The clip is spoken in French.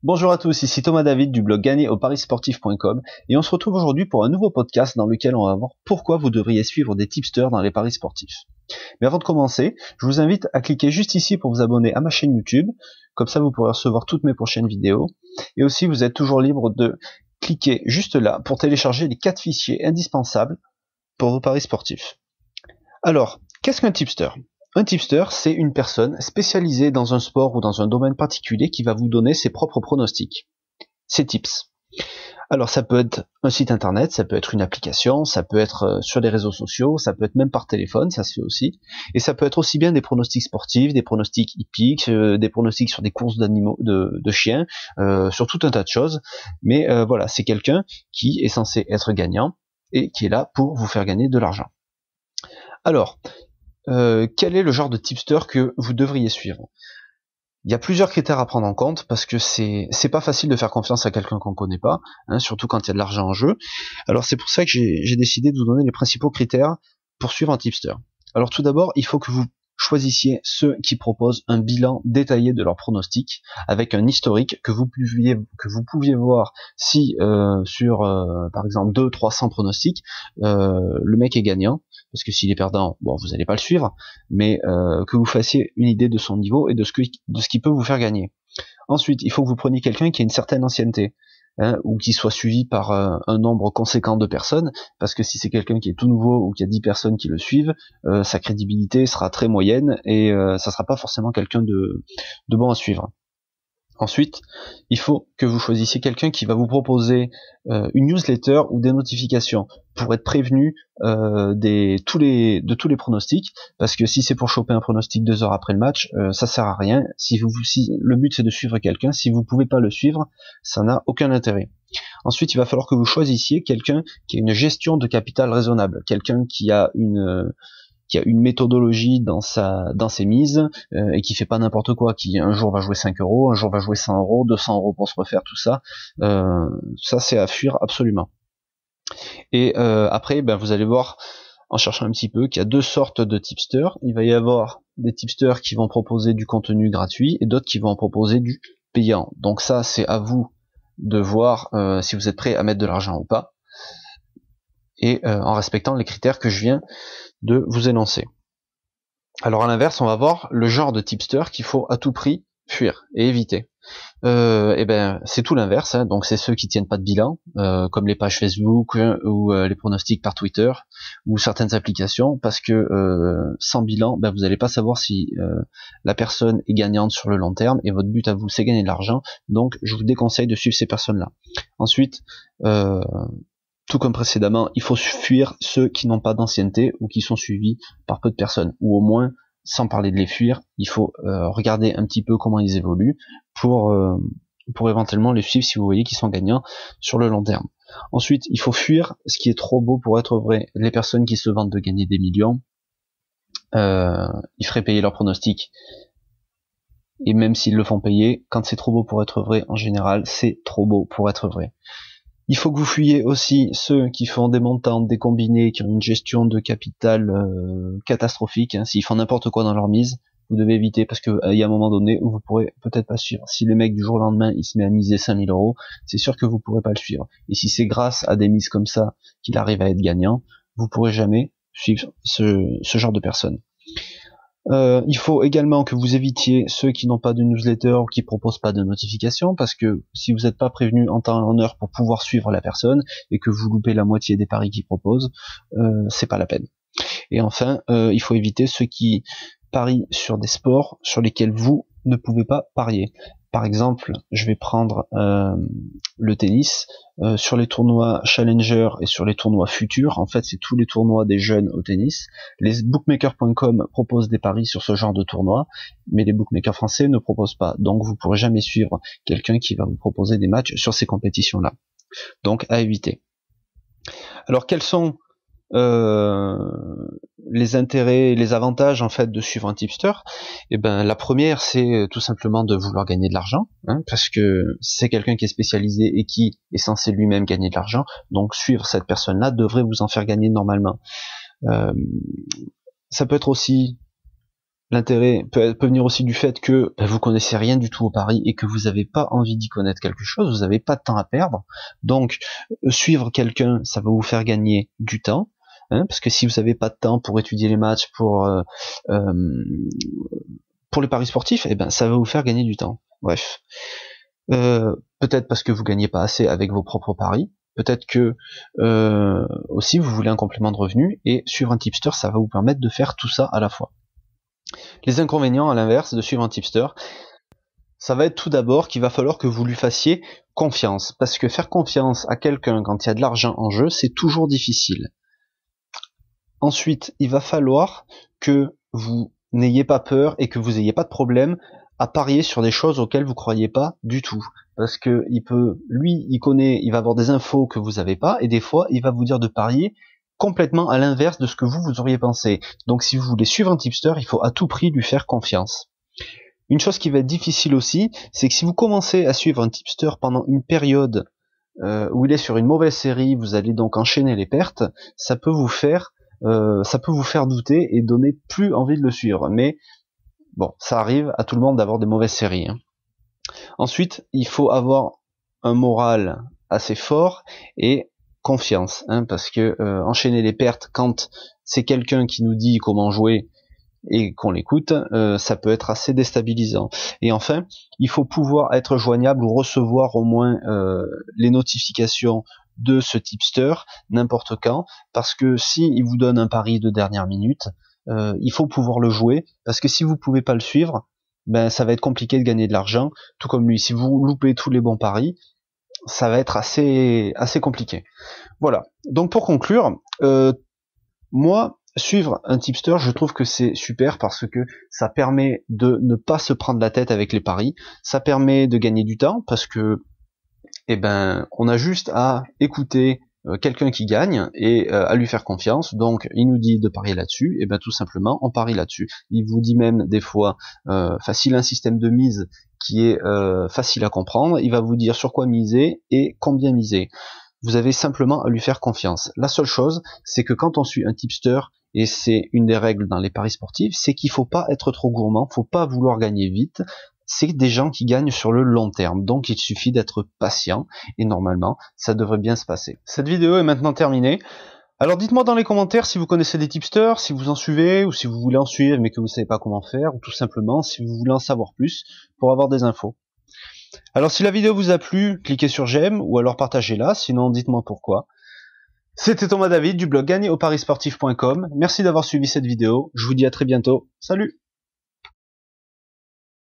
Bonjour à tous, ici Thomas David du blog gagnerauparissportif.com et on se retrouve aujourd'hui pour un nouveau podcast dans lequel on va voir pourquoi vous devriez suivre des tipsters dans les paris sportifs. Mais avant de commencer, je vous invite à cliquer juste ici pour vous abonner à ma chaîne YouTube, comme ça vous pourrez recevoir toutes mes prochaines vidéos, et aussi vous êtes toujours libre de cliquer juste là pour télécharger les 4 fichiers indispensables pour vos paris sportifs. Alors, qu'est-ce qu'un tipster ? Un tipster, c'est une personne spécialisée dans un sport ou dans un domaine particulier qui va vous donner ses propres pronostics, ses tips. Alors ça peut être un site internet, ça peut être une application, ça peut être sur les réseaux sociaux, ça peut être même par téléphone, ça se fait aussi. Et ça peut être aussi bien des pronostics sportifs, des pronostics hippiques, des pronostics sur des courses d'animaux, de chiens, sur tout un tas de choses. Mais voilà, c'est quelqu'un qui est censé être gagnant et qui est là pour vous faire gagner de l'argent. Alors, quel est le genre de tipster que vous devriez suivre ? Il y a plusieurs critères à prendre en compte parce que c'est pas facile de faire confiance à quelqu'un qu'on connaît pas, surtout quand il y a de l'argent en jeu. Alors c'est pour ça que j'ai décidé de vous donner les principaux critères pour suivre un tipster. Alors tout d'abord, il faut que vous choisissiez ceux qui proposent un bilan détaillé de leurs pronostics avec un historique que vous pouviez voir si sur par exemple 200-300 pronostics le mec est gagnant, parce que s'il est perdant, bon vous n'allez pas le suivre, mais que vous fassiez une idée de son niveau et de ce qui peut vous faire gagner. Ensuite, il faut que vous preniez quelqu'un qui a une certaine ancienneté, ou qui soit suivi par un nombre conséquent de personnes, parce que si c'est quelqu'un qui est tout nouveau ou qu'il y a 10 personnes qui le suivent, sa crédibilité sera très moyenne et ça sera pas forcément quelqu'un de bon à suivre. Ensuite, il faut que vous choisissiez quelqu'un qui va vous proposer une newsletter ou des notifications pour être prévenu de tous les pronostics, parce que si c'est pour choper un pronostic 2 heures après le match, ça sert à rien. Si le but c'est de suivre quelqu'un, si vous pouvez pas le suivre, ça n'a aucun intérêt. Ensuite, il va falloir que vous choisissiez quelqu'un qui a une gestion de capital raisonnable, quelqu'un qui a une méthodologie dans ses mises et qui fait pas n'importe quoi, qui un jour va jouer 5 euros, un jour va jouer 100 euros, 200 euros pour se refaire tout ça. Ça c'est à fuir absolument. Et après, vous allez voir en cherchant un petit peu qu'il y a deux sortes de tipsters. Il va y avoir des tipsters qui vont proposer du contenu gratuit et d'autres qui vont en proposer du payant. Donc ça c'est à vous de voir si vous êtes prêt à mettre de l'argent ou pas, et en respectant les critères que je viens de vous énoncer. Alors à l'inverse, on va voir le genre de tipster qu'il faut à tout prix fuir et éviter. C'est tout l'inverse, donc c'est ceux qui tiennent pas de bilan, comme les pages Facebook ou les pronostics par Twitter ou certaines applications, parce que sans bilan, vous n'allez pas savoir si la personne est gagnante sur le long terme, et votre but à vous c'est gagner de l'argent, donc je vous déconseille de suivre ces personnes-là. Ensuite, tout comme précédemment, il faut fuir ceux qui n'ont pas d'ancienneté ou qui sont suivis par peu de personnes, ou au moins, sans parler de les fuir, il faut regarder un petit peu comment ils évoluent pour éventuellement les suivre si vous voyez qu'ils sont gagnants sur le long terme. Ensuite, il faut fuir ce qui est trop beau pour être vrai, les personnes qui se vantent de gagner des millions. Ils feraient payer leurs pronostics, et même s'ils le font payer, quand c'est trop beau pour être vrai, en général, c'est trop beau pour être vrai. Il faut que vous fuyiez aussi ceux qui font des montants, des combinés, qui ont une gestion de capital catastrophique. S'ils font n'importe quoi dans leur mise, vous devez éviter, parce que il y a un moment donné où vous pourrez peut-être pas suivre. Si le mec du jour au lendemain il se met à miser 5000 euros, c'est sûr que vous pourrez pas le suivre. Et si c'est grâce à des mises comme ça qu'il arrive à être gagnant, vous pourrez jamais suivre ce genre de personnes. Il faut également que vous évitiez ceux qui n'ont pas de newsletter ou qui proposent pas de notification, parce que si vous n'êtes pas prévenu en temps et en heure pour pouvoir suivre la personne et que vous loupez la moitié des paris qu'ils proposent, c'est pas la peine. Et enfin, il faut éviter ceux qui parient sur des sports sur lesquels vous ne pouvez pas parier. Par exemple, je vais prendre le tennis. Sur les tournois Challenger et sur les tournois futurs, en fait c'est tous les tournois des jeunes au tennis. Les bookmakers.com proposent des paris sur ce genre de tournois, mais les bookmakers français ne proposent pas. Donc vous pourrez jamais suivre quelqu'un qui va vous proposer des matchs sur ces compétitions-là. Donc à éviter. Alors quels sont les intérêts et les avantages en fait de suivre un tipster? La première, c'est tout simplement de vouloir gagner de l'argent, parce que c'est quelqu'un qui est spécialisé et qui est censé lui-même gagner de l'argent, donc suivre cette personne-là devrait vous en faire gagner normalement. Ça peut être aussi L'intérêt peut venir aussi du fait que vous connaissez rien du tout au pari et que vous n'avez pas envie d'y connaître quelque chose, vous n'avez pas de temps à perdre. Donc suivre quelqu'un, ça va vous faire gagner du temps, hein, parce que si vous n'avez pas de temps pour étudier les matchs, pour les paris sportifs, eh ben ça va vous faire gagner du temps. Bref, peut-être parce que vous gagnez pas assez avec vos propres paris. Peut-être que aussi vous voulez un complément de revenu et suivre un tipster, ça va vous permettre de faire tout ça à la fois. Les inconvénients, à l'inverse, de suivre un tipster, ça va être tout d'abord qu'il va falloir que vous lui fassiez confiance. Parce que faire confiance à quelqu'un quand il y a de l'argent en jeu, c'est toujours difficile. Ensuite, il va falloir que vous n'ayez pas peur et que vous n'ayez pas de problème à parier sur des choses auxquelles vous croyez pas du tout. Parce que il va avoir des infos que vous n'avez pas, et des fois, il va vous dire de parier complètement à l'inverse de ce que vous auriez pensé. Donc si vous voulez suivre un tipster, il faut à tout prix lui faire confiance. Une chose qui va être difficile aussi, c'est que si vous commencez à suivre un tipster pendant une période où il est sur une mauvaise série, vous allez donc enchaîner les pertes, ça peut vous faire douter et donner plus envie de le suivre. Mais bon, ça arrive à tout le monde d'avoir des mauvaises séries, hein. Ensuite, il faut avoir un moral assez fort et confiance, hein, parce que enchaîner les pertes quand c'est quelqu'un qui nous dit comment jouer et qu'on l'écoute, ça peut être assez déstabilisant. Et enfin, il faut pouvoir être joignable ou recevoir au moins les notifications de ce tipster n'importe quand, parce que si il vous donne un pari de dernière minute, il faut pouvoir le jouer, parce que si vous pouvez pas le suivre, ben ça va être compliqué de gagner de l'argent, tout comme lui. Si vous loupez tous les bons paris, ça va être assez compliqué. Voilà. Donc pour conclure, moi, suivre un tipster, je trouve que c'est super parce que ça permet de ne pas se prendre la tête avec les paris, ça permet de gagner du temps parce que, on a juste à écouter quelqu'un qui gagne et à lui faire confiance. Donc il nous dit de parier là-dessus, et tout simplement on parie là-dessus. Il vous dit même des fois, s'il a un système de mise qui est facile à comprendre, il va vous dire sur quoi miser et combien miser. Vous avez simplement à lui faire confiance. La seule chose, c'est que quand on suit un tipster, et c'est une des règles dans les paris sportifs, c'est qu'il faut pas être trop gourmand, faut pas vouloir gagner vite. C'est des gens qui gagnent sur le long terme, donc il suffit d'être patient, et normalement, ça devrait bien se passer. Cette vidéo est maintenant terminée. Alors dites-moi dans les commentaires si vous connaissez des tipsters, si vous en suivez, ou si vous voulez en suivre mais que vous savez pas comment faire, ou tout simplement si vous voulez en savoir plus pour avoir des infos. Alors si la vidéo vous a plu, cliquez sur j'aime, ou alors partagez-la, sinon dites-moi pourquoi. C'était Thomas David du blog gagnerauparissportif.com. Merci d'avoir suivi cette vidéo, je vous dis à très bientôt, salut!